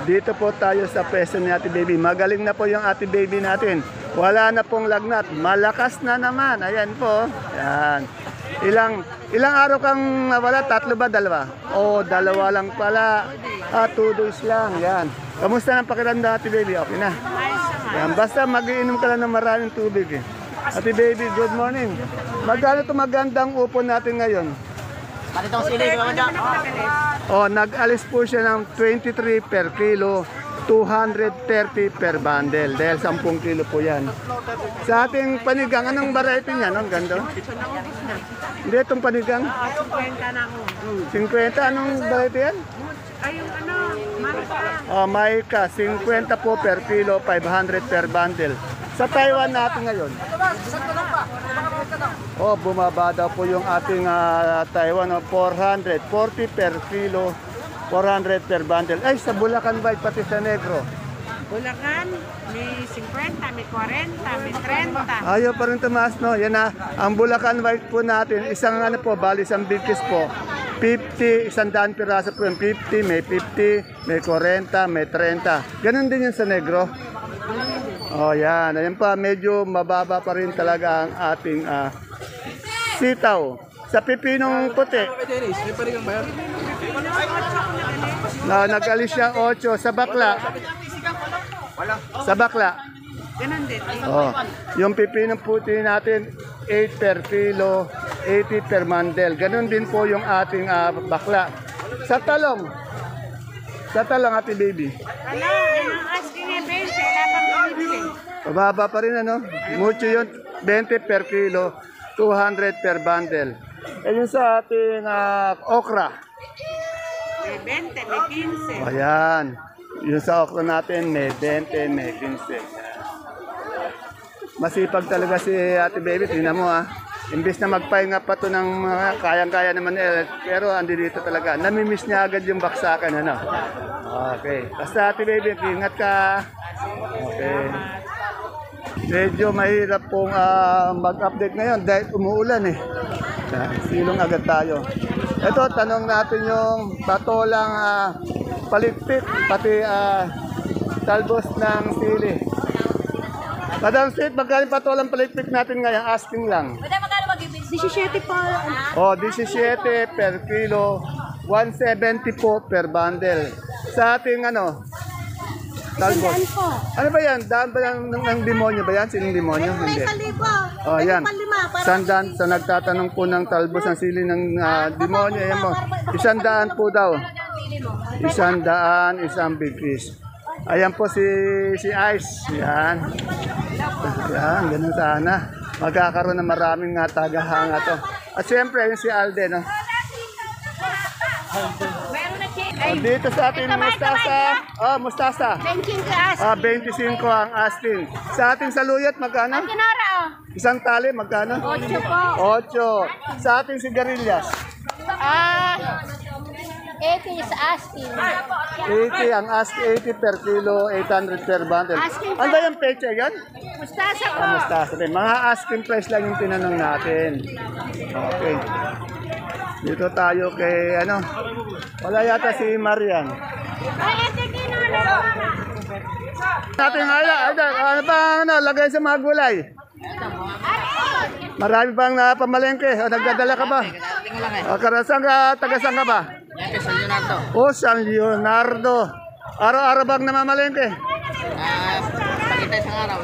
Dito po tayo sa pwesto ni Ate Baby. Magaling na po yung Ate Baby natin. Wala na pong lagnat. Malakas na naman. Ayan po. Ayan. Ilang araw kang nawala? 3 ba? 2? Oh, 2 lang pala. 2 days lang. Yan. Kamusta ng pakiramdam, Ate Baby? Okay na. Yan. Basta mag-iinom ka lang ng maraming tubig. Ate Baby, good morning. Magkano ito magandang upo natin ngayon? Panitong sili, Oh, nag-alis po siya ng 23 per kilo, 230 per bundle. Dahil 10 kilo po yan. Sa ating panigang, anong variety niya? Ang ganda? Hindi, itong panigang? 50 na ako. 50, anong variety yan? Ay, yung Marika. Oh, Maika, 50 po per kilo, 500 per bundle. Sa Taiwan natin ngayon. Oh, bumaba daw po yung ating Taiwan, 440 per kilo, 400 per bundle. Ay, sa Bulacan White, pati sa Negro. Bulacan, may 50, may 40, may 30. Ayaw pa rin tumaas, no? Yan na, ang Bulacan White po natin, isang bali isang bigkis po. 50, 100 piraso po yung 50, may 50, may 40, may 30. Ganun din yung sa Negro. Oh, yan. Ayan pa, medyo mababa pa rin talaga ang ating sitaw. Sa pipinong puti. Nag-alis siya 8 sa bakla. Sa bakla. Ganun din. Oh, yung pipinong puti natin 8 per kilo, 80 per mandel. Ganun din po yung ating bakla. Sa talong. Sa talong, Ate Baby. Wala, ang asking eh, 20, wala pang bibili. Mababa pa rin mucho yun, 20 per kilo, 200 per bundle. Eh yung sa ating okra. May 20, may 15. Ayan. Yung sa okra natin, may 20, may 15. Masipag talaga si Ate Baby, tingnan mo Imbis na magpahinga pa to ng mga kayang-kaya naman pero andi dito talaga. Namimiss niya agad yung baksakan, Okay. Basta Ate Baby, ingat ka. Okay. Medyo mahirap pong mag-update ngayon dahil umuulan Silong agad tayo. Ito, tanong natin yung patolang paligpit, pati talbos ng sili. Madam Sweet, magkano patolang paligpit natin ngayon? Asking lang. 17 po. Oh, 17 per kilo, 170 po per bundle. Sa ating talbos. Ano ba yan? Daan ba ng demonyo ba yan? Sinong demonyo? Hindi. Oh, yan. Sandan. Sa nagtatanong po ng talbos ng sili ng demonyo. Ayan mo. 100 po daw. 100, isang big fish. Ayan po si Ice. Yan. Yan, ganun sana. Magkakaroon ng maraming tagahanga to. At siyempre, yung si Alde, dito sa ating mustasa. Oh, mustasa. 25 ang asking. Sa ating saluyot, magkano? Isang tali, magkano? 8 po. 8. Sa ating sigarilyas. 80 is asking. 80 ang asking, 80 per kilo, 800 per bundle. Ano ba yung pecha yan? Mustasa po. Mustasa din. Mga asking price lang yung tinanong natin. Okay. Dito tayo kay wala yata si Marian. Natin ano ba lagay sa mga gulay? Marami bang pamalengke? Nagdadala ka ba? Karasan ka, tagasan ka ba? San Leonardo. Oh, San Leonardo. Araw-araw bang namamalengke? Pagkita isang araw.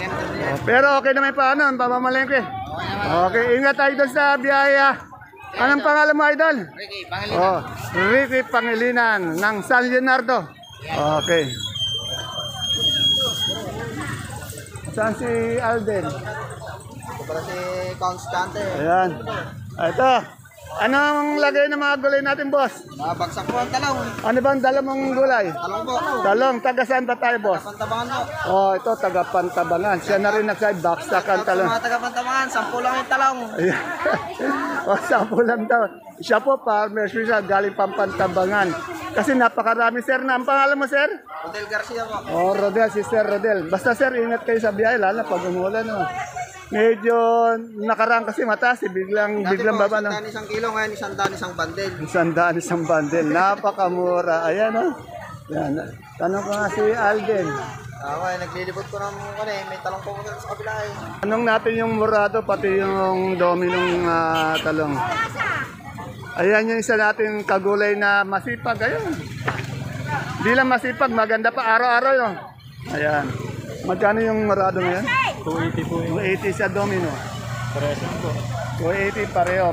Pero okay naman paano, pamamalengke? Okay, ingat tayo doon sa biyaya. Anong pangalan mo, Idol? Ricky, Pangilinan. Oh, Ricky Pangilinan ng San Leonardo. Okay. Saan si Alden? Para si Constante. Ayan. Ito. Anong lagay ng mga gulay natin, boss? Bagsak po ang talong. Ano bang dala mong gulay? Talong po. Talong. Taga saan ba tayo, boss? Pantabangan po. Oh, ito, taga Pantabangan. Siya na rin nagsabi, baksak ang talong. Mga taga Pantabangan, 10 lang yung talong. Ayan. O, 10 lang daw. Siya po, farmer siya, galing Pantabangan. Kasi napakarami, sir, na. Ang pangalan mo, sir? Rodel Garcia po. Oh, Rodel, si Sir Rodel. Basta, sir, ingat kayo sa biyahe, lalo na pag umulan, Medyo nakaraan kasi mataas, biglang baba, no? Dati po, 100 isang kilo, ngayon 100 isang bandel. 100 isang bundle. Napakamura. Ayan, Yan. Tanong ko nga si Alden. Ako ay naglilibot ko ng may talong po sa kabila eh. Tanong natin yung murado pati yung dominong talong. Ayan yung isa natin kagulay na masipag. Ayun. Hindi lang masipag, maganda pa araw-araw yun. Ayan. Magkano yung murado ngayon? 280 po yun. 280 sa domino. Present po. 280 pareho.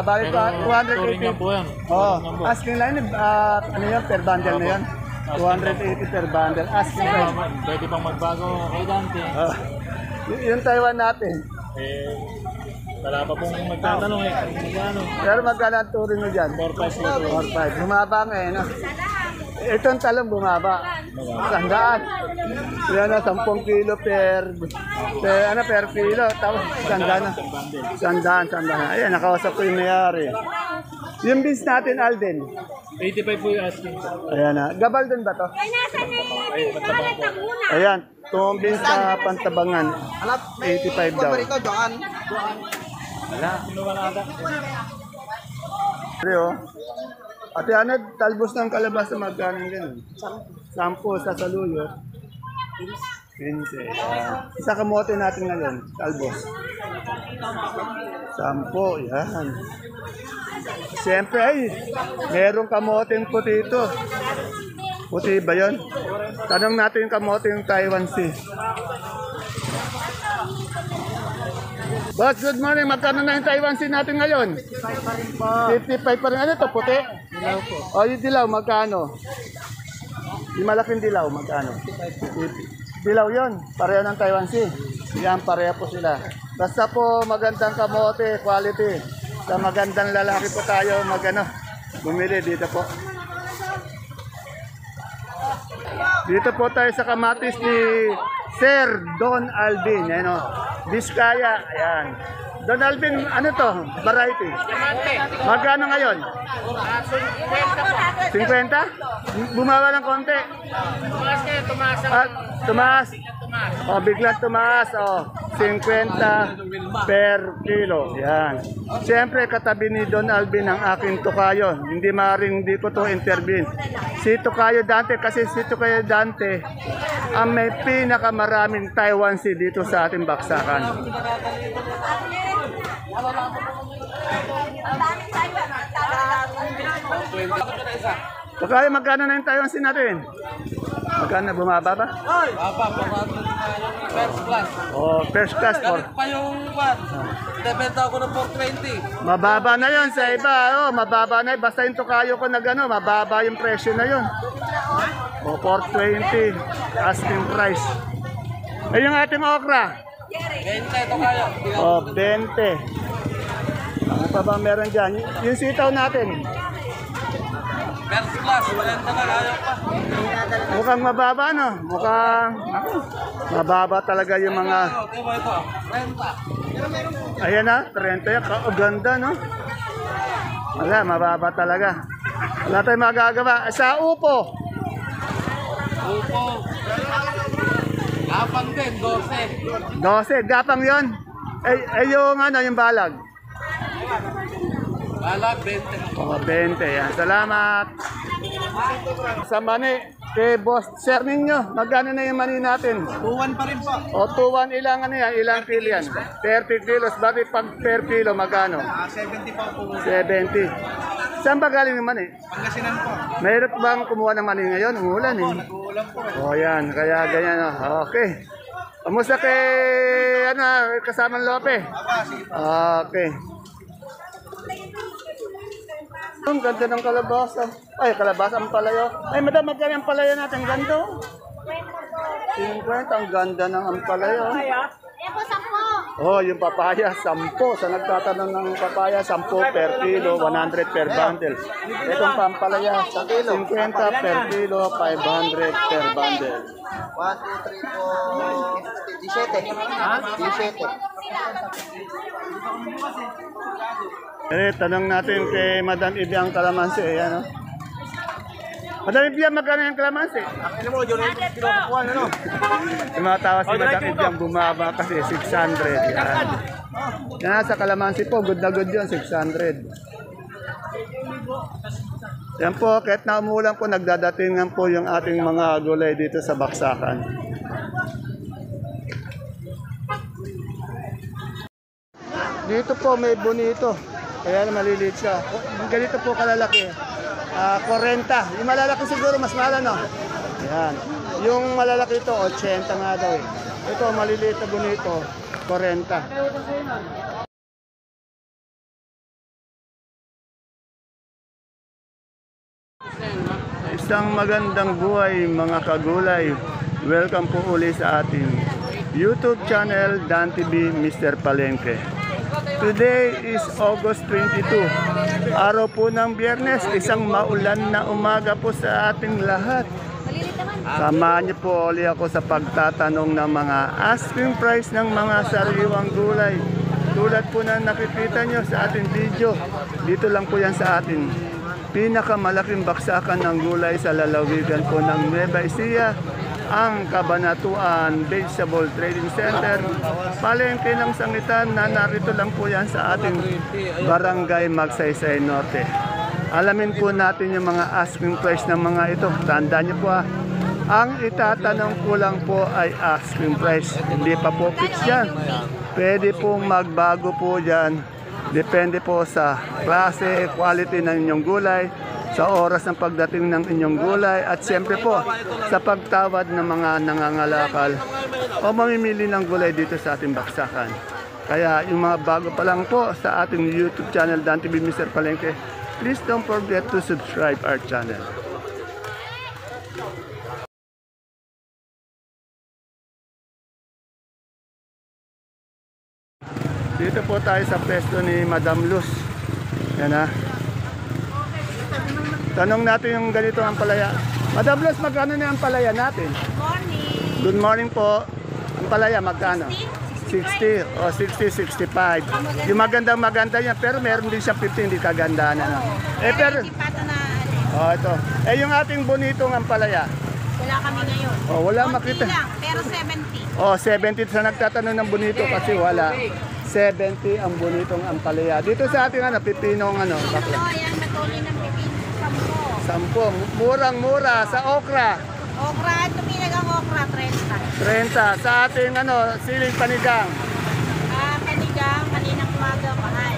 Balik pa, touring lang 280. po yan. Oh, asking line, ano yun, per bundle na yun? 280 per bundle. Asking line. Pwede pang magbago kay Dante. Yung Taiwan natin. Eh, wala pa pong magtatanong eh. Magkano? Pero magkano ang touring mo dyan? 4-5 po. 4-5. Bumaba nga eh, no? Itong talong bumaba. Sandaan. Yan na, 10 kilo per kilo. Tapos sandaan na. Sandaan. Ayan, nakausap ko yung mayari. Yung beans natin, Alden. 85 po yung asking. Ayan na. Gabal din ba to? Ayan. Itong beans na pantabangan. Alap, 85 daw. Rito, Joan. Wala. Wala ata. Pero, ate ano, talbos ng kalabasa magkano ganun? 10 sa saluyo. 15. Isa kamote natin ngayon, talbos. 10, yan. Siyempre ay, merong kamoteng puti ito. Puti ba yun? Tanong natin yung kamote yung Taiwan Sea. Boss, good morning. Magkano na yung Taiwan Sea natin ngayon? 55 pa rin. Ano ito, puti? Dilaw po. O, yung dilaw, magkano? Yung malaking dilaw, magkano? Dilaw yon, pareho ng Taiwan Sea. Yan, pareho po sila. Basta po magandang kamote, quality. Sa magandang lalaki po tayo bumili dito po. Dito po tayo sa kamatis ni Sir Don Alvin. Ayan o. Biskaya. Ayan. Don Alvin, ano to? Variety. Magkano ngayon? 50? Bumaba ng konti. Tumaas. Oh, biglang tumaas. Oh, 50 per kilo. Yan. Siyempre, katabi ni Don Alvin ang aking tukayo. Hindi maaaring hindi ko to intervene. Si Tukayo Dante, kasi si Tukayo Dante ang may pinakamaraming Taiwan Sea dito sa ating baksakan. Tukayo, magkano na yung Taiwan Sea natin? Magkano, bumaba ba? First class. Oh, first class. Pa yung kwan. Debenta ako ng 420. Mababa na yon sa iba. Oh, mababa na. Basta yung Tukayo ko mababa yung presyo na yon. O, 420. Asking price. Ay, yung ating okra. 20 ito kayo. O, 20. Ano pa ba meron dyan? Yung sitaw natin. First class. 40 na kayo pa. Mukhang mababa, no? Mababa talaga yung mga... Ito. 30. Ayan na, 30 yan. Oh, ganda, no? Wala, mababa talaga. Wala tayong magagawa. Sa upo. Upo. Gapang din, 12. 12, gapang yon. Yung yung balag. Balag, 20. Oh, 20 yan. Salamat. Sa mani, kay Boss Sir ninyo, magkano na yung mani natin? 2-1 pa rin po. O, 2-1 ilang yan? Ilang kilo yan? 30 kilos. Bakit pag per kilo, magkano? 70 pa po. 70. Saan ba galing yung mani? Pangasinan po. Mahirap bang kumuha ng mani ngayon? Umulan eh. Ulam po. O yan, kaya ganyan. Okay. Kamusta kay kasamang Lope? Okay. Ang ganda ng kalabasa. Ay, kalabasa ang palayo. Ay, madam, magkano ang palayo natin? Ganto? 50. Ang ganda ng ampalayo. Ayan po, 10. Oh, yung papaya, 10. Sa nagtatanong ng papaya, 10 per kilo, 100 per bundle. Itong pampalaya, 50 per kilo, 500 per bundle. 1, 2, 3, 4, 17. Ha? 17. Tanong natin kay Madam Ibiang Kalamansi. Ayan, Madam Ibiang, magkano yung kalamansi? Ano mo, Johnny? Kinukuha na, no? Tumatawa si Madam Ibiang, bumaba kasi 600. Yan. Yan, sa kalamansi po, good na good yun, 600. Yan po, kahit na umulan po, nagdadatingan po yung ating mga gulay dito sa Baksakan. Dito po may bonito. Kaya maliliit siya. Ganito po kalalaki. 40. Yung malalaki siguro mas mahal, no? Yan. Yung malalaki ito, 80 nga daw eh. Ito, maliliit na bonito, 40. Isang magandang buhay mga kagulay. Welcome po uli sa ating YouTube channel Dan TV Mr. Palengke. Today is August 22. Araw po ng Biyernes, isang maulan na umaga po sa ating lahat. Samahan niyo po uli ako sa pagtatanong ng mga asking price ng mga sariwang gulay. Tulad po na nakikita nyo sa ating video, dito lang po yan sa ating pinakamalaking baksakan ng gulay sa lalawigan po ng Nueva Ecija, ang Cabanatuan Vegetable Trading Center, palengke ng sangitan na narito lang po yan sa ating Barangay Magsaysay Norte. Alamin po natin yung mga asking price ng mga ito. Tandaan niyo po ang itatanong ko lang po ay asking price. Hindi pa po fix yan. Pwede pong magbago po yan. Depende po sa klase, quality ng inyong gulay, sa oras ng pagdating ng inyong gulay, at siyempre po sa pagtawad ng mga nangangalakal o mamimili ng gulay dito sa ating baksakan. Kaya yung mga bago pa lang po sa ating YouTube channel, Dan TV Mr. Palengke, please don't forget to subscribe our channel. Dito po tayo sa pwesto ni Madam Luz. Yan ha. Tanong natin yung ganito ang palaya. Madam Luz, magkano na ang palaya natin? Morning. Good morning po. Ang palaya magkano? 60 o 60, 65. Yung maganda niya, pero meron din siyang 50, hindi kaganda na. No? Pero, Pato na ito. yung ating bonitong ang palaya. wala kami ngayon. Wala Konti makita. lang, pero 70. 70 sa nagtatanong ng bonito kasi wala. 70 ang bonitong ampalaya. Dito sa ating pipinong bakla. Yan, matuloy ng pipin. 10. Murang-mura sa okra. Okra, tuminag ang okra, 30. 30. Sa ating siling panigang. Panigang, kaninang umaga, mahal.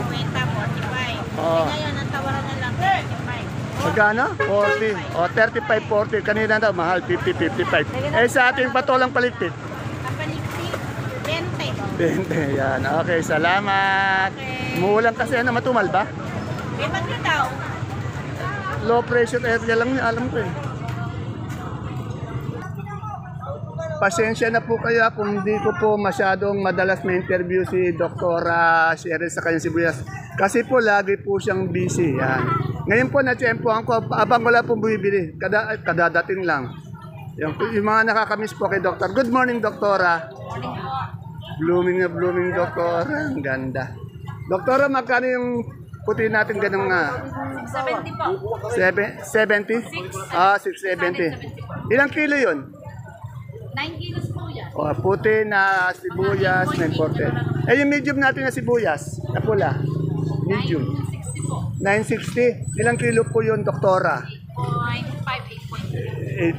50, 45. Oo. Ngayon, ang tawaran na lang, 35. Magkano? 40. 35, 40. Kanina daw, mahal, 50, 55. Sa ating patolang paligpit. Ang paligpit, 20. 20. Yan. Okay, salamat. Okay. Umuulan kasi matumal ba? Ba't nyo daw? Low pressure area lang niya, alam ko eh. Pasensya na po kayo kung hindi ko po masyadong madalas may interview si Dr. Sherry sa kanyang sibuyas. Kasi po lagi po siyang busy. Yan. Ngayon po na-tsempohan ko, abang wala pong bumibili. Kadadating lang. Yung mga nakakamiss po kay Dr. Good morning, Doktora. Blooming na blooming, Doktora. Ang ganda. Doktora, magkano yung puti natin ganun nga? 70 po. 70? 670. Ilang kilo yun? 9 kilos po yan. Puti na sibuyas na imported. Yung medium natin na sibuyas, na pula. Medium. 960 po. 960. Ilang kilo po yun, Doktora?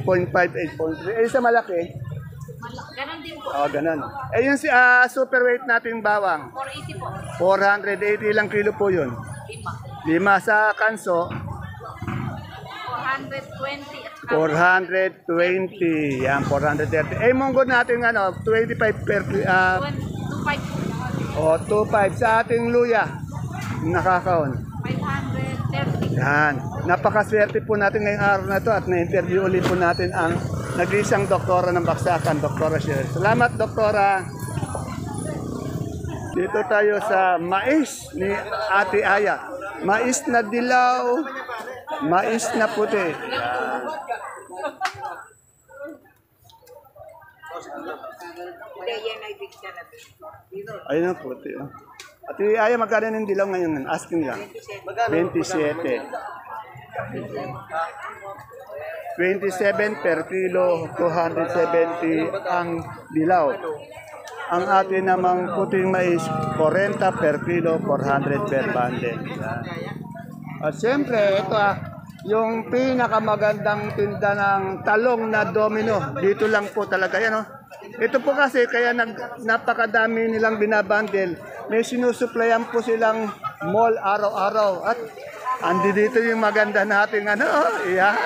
8.5, 8.5, 8.3. 8.3. Sa malaki? Ganon din po. Ganun. yung super weight natin bawang? 480 po. 480. Ilang kilo po yun? 5 sa kanso? 420 at 420. Yan, 430. Munggo natin 25 per 25 po. 25 sa ating luya. Nakakaon. 530. Yan. Napakaswerte po natin ngayong araw na ito at na-interview ulit po natin ang nag-iisang doktora ng Baksakan, Doktora Sherry. Salamat, Doktora. Dito tayo sa mais ni Ate Aya. Mais na dilaw, mais na puti. Yan. Ayun ang puti. Ate Aya, magkano ng dilaw ngayon? Asking lang. 27. 27 per kilo, 270 ang dilaw. Ang atin namang puting mais, 40 per kilo, 400 per bundle. At siyempre, ito yung pinakamagandang tinda ng talong na domino. Dito lang po talaga yan. Oh. Ito po kasi kaya napakadami nilang binabundle. May sinusuplayan po silang mall araw-araw. At andi dito yung maganda nating yan.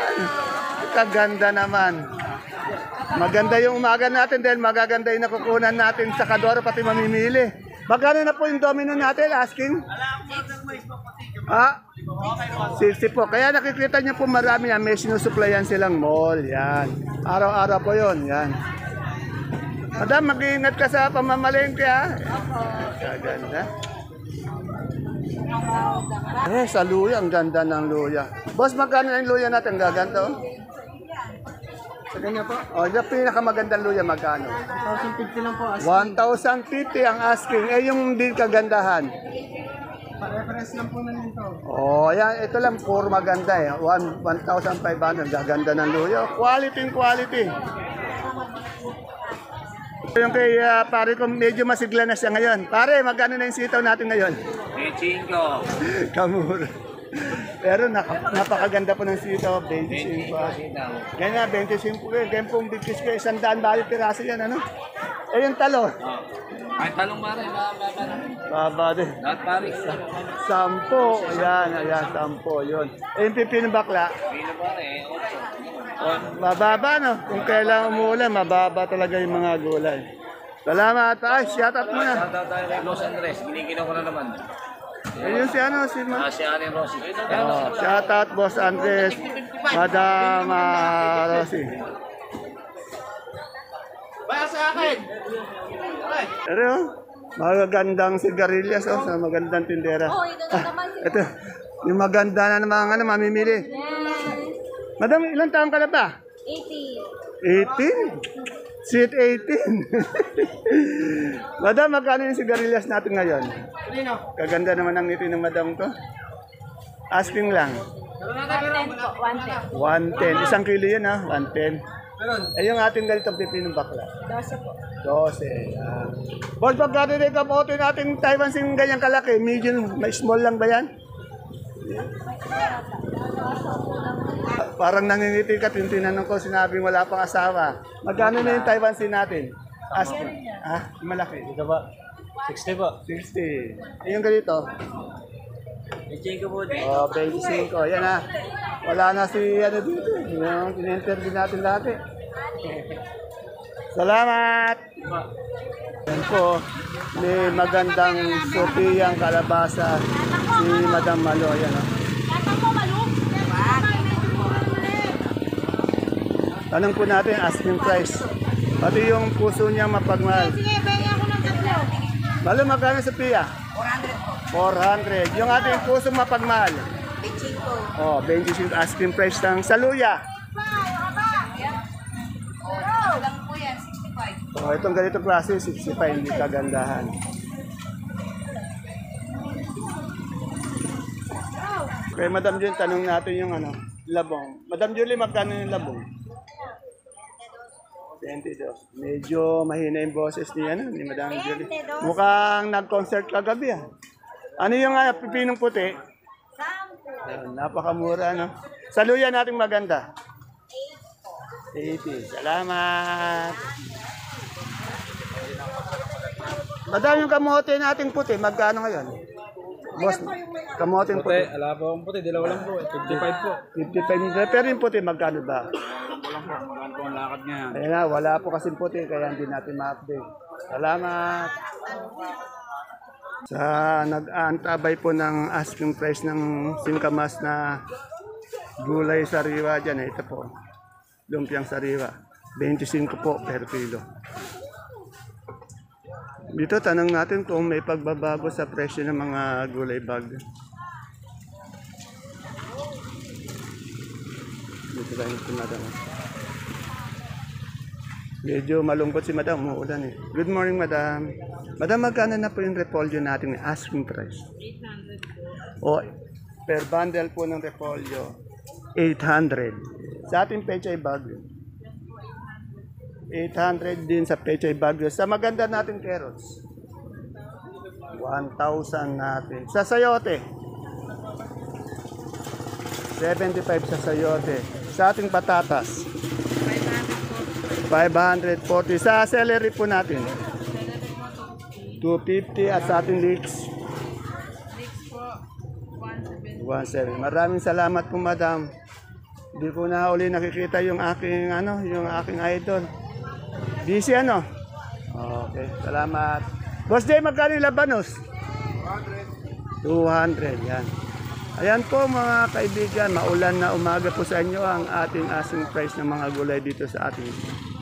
Kaganda naman. Maganda yung umaga natin dahil magaganda yung nakukunan natin sa Kadoro pati mamimili. Magkano na po yung domino natin, asking? 60 po. Kaya nakikita niyo po marami yan. May sinusuplayan silang mall. Yan. Araw-araw po yun. Yan. Madam, mag-iingat ka sa pamamalengke ha. Kaganda. Sa luya. Ang ganda ng luya. Boss, magkano yung luya natin? Gaganda oh. Sa kanya po? O, yung pinakamagandang luya, magkano? 1,050 lang po. 1,050 ang asking. Yung din kagandahan. Reference lang po na nito. Oh, yan. Ito lang, puro maganda 1,500. Gaganda ng luya. Quality. Yung kay pare ko, medyo masigla na siya ngayon. Pare, magkano na yung sitaw natin ngayon? 25. Kamura. Pero napakaganda po ng sitaw, 25. Yan nga, 25 ko. Ganyan pong bigkis ko, 100 bali piraso yan, ano? Eh, yung talo. Ay, talong mare, Baba din. lahat pare. 10. Ayan, 10. Yun. Eh, yung pipinong bakla. Pino pare, 8. Mababa, no? Kung kailangan umuulan, mababa talaga yung mga gulay. Salamat. Ay, shout out mo na. Shoutout tayo kay Los Andres, kinikinaw ko na naman. Ayun si Si Annie Rossi. shout out, Boss Andres, Madam Rossi. Baya sa akin! Pero, magagandang sigarilyas, sa magandang tindera. Ito na naman. Ito, yung maganda na naman, mamimili. Madam, ilang taon ka na ba? 80. 18? Sweet 18. Madam, magkano yung sigarilyas natin ngayon? Kaganda naman ang ngiti ng madam to. Asking lang. 110 po. 110. 110. Isang kilo yun 110. Eh yung ating ganitong pipinong bakla. 12 po. 12. Boss, pagkano rin kamote natin Taiwan sing ganyang kalaki? Medium, may small lang ba yan? Parang nangingiti ka, tinanong ko, sinabing wala pang asawa. Magkano na yung Taiwan sin natin? Ask mo. Malaki. Ito ba? 60 po. 60. Yung ganito? 25 po. 25. Yan wala na si dito. Yung in-interview natin dati. Salamat! Yan po, may magandang sopiyang kalabasa si Madam Malo. Yan Tanong po natin, asking price. Pati yung puso niya mapagmahal. Sige, pengi ako ng tatlo. Malo, magkano sa piya? 400. 400. Yung ating puso mapagmahal? 25. 25 asking price ng saluya. Itong ganito klase, 65, hindi kagandahan. Okay, Madam Julie, tanong natin yung labong. Madam Julie, magkano yung labong? 22. Medyo mahina yung boses ni Madam Julie. Mukhang nag-concert kagabi Ano yung pipinong puti? 10. Napakamura, Saluya natin maganda. 80. Salamat. Madami yung kamote nating puti. Magkano ngayon? Boss, kamote yung puti. Ala po ang puti, dalawa lang po. 55 po. 55. Pero yung puti, magkano ba? Walang po, magkano po ang lakad niya. Ayan na, wala po kasing puti, kaya hindi natin ma-update. Salamat. Sa nag-aantabay po ng asking price ng singkamas na gulay sariwa dyan. Ito po, lumpiang sariwa. 25 po per kilo. Dito, tanong natin kung may pagbabago sa presyo ng mga gulay bag. Dito lang ito, madam. Medyo malungkot si madam, umuulan Good morning, madam. Madam, magkano na po yung repolyo natin ng asking price? 800 po. Per bundle po ng repolyo, 800. Sa ating pechay bagyo. 800 din sa pechay bagyo. Sa maganda natin carrots, 1,000 natin. Sa sayote, 75 sa sayote. Sa ating patatas, 500 po. 540. Sa celery po natin, 250 at sa ating leeks, Next po, 170. 17. Maraming salamat po, madam. Hindi ko na uli nakikita yung aking idol. Busy ano? Okay, salamat. Boss Jay, magkano yung labanos? 200, yan. Ayan po mga kaibigan, maulan na umaga po sa inyo ang ating asking price ng mga gulay dito sa ating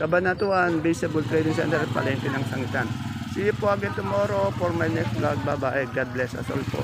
Cabanatuan Baseball Trading Center at Palengke ng Sangitan. See you po again tomorrow for my next vlog. Bye-bye. God bless us all po.